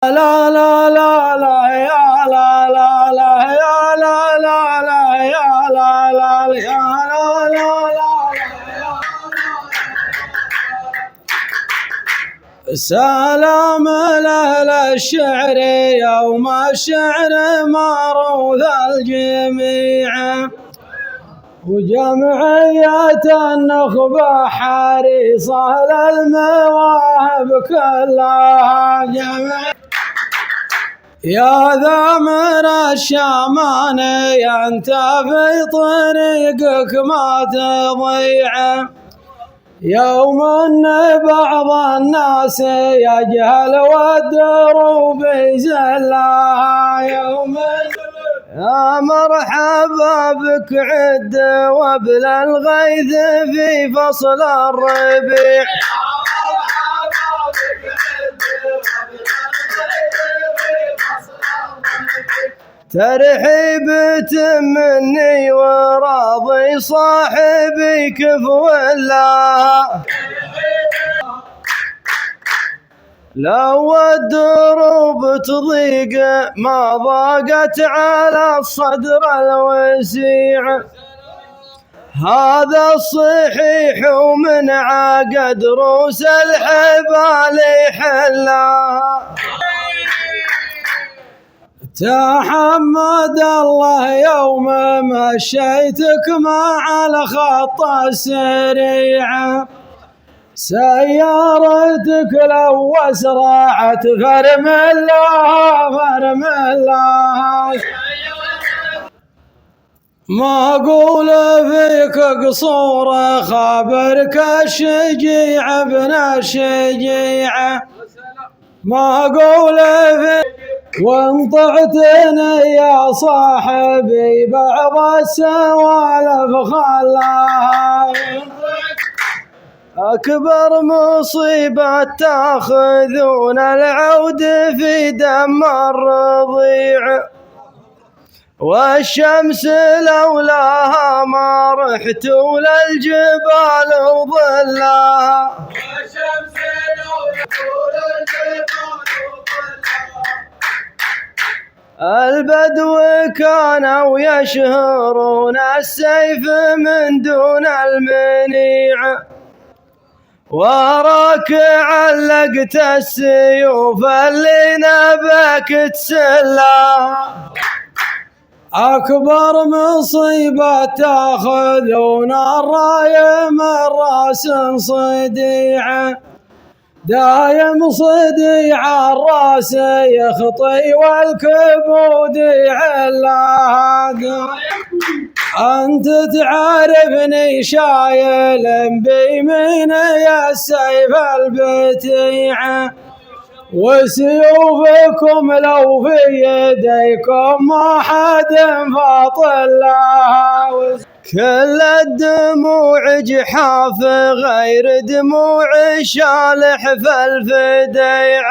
لا لا لا لا يا لا لا لا يا لا لا لا يا لا لا يا لا لا لا. سلام لأهل الشعر يوم الشعر موروث الجميع، وجمعية النخبة حريصة للمواهب كلها جميع. يا ذا من الشاماني انت في طريقك ما تضيع، يوم ان بعض الناس يجهل والدروب يزلها يوم. يا مرحبا بك عد وابل الغيث في فصل الربيع، ترحيبة مني وراضي صاحبي كفو الله، لو الدروب تضيق ما ضاقت على الصدر الوسيع، هذا الصحيح ومن عقد روس الحبال يحلها. تحمد الله يوم مشيتك مع الخط السريع، سيارتك لو اسرعت فرم الله فرم الله، ما اقول فيك قصور خابرك الشجيع ابن الشجيع، ما اقول فيك وانطعتني يا صاحبي بعض السوالف خلاها. أكبر مصيبة تاخذون العود في دم الرضيع، والشمس لولاها ما رحت للجبال وظلها، البدو كانوا يشهرون السيف من دون المنيع، وراك علقت السيوف اللي نبك تسلها. أكبر مصيبة تاخذون الراية من راس صديع، دايم صديع الراس يخطي والكبود يعلها. أنت تعرفني شايل بيميني السيف البتيع، وسيوفكم لو في يديكم ما حد فاطلها. كل الدموع جحاف غير دموع شالح في الفديع،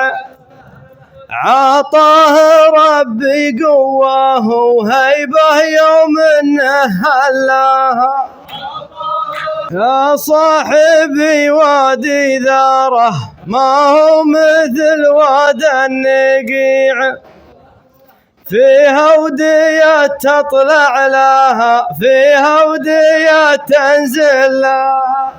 عطاه ربي قواه وهيبه يوم انه هلاها. يا صاحبي وادي ذاره ما هو مثل واد النقيع، فيها ودية تطلع لها فيها ودية تنزل لها.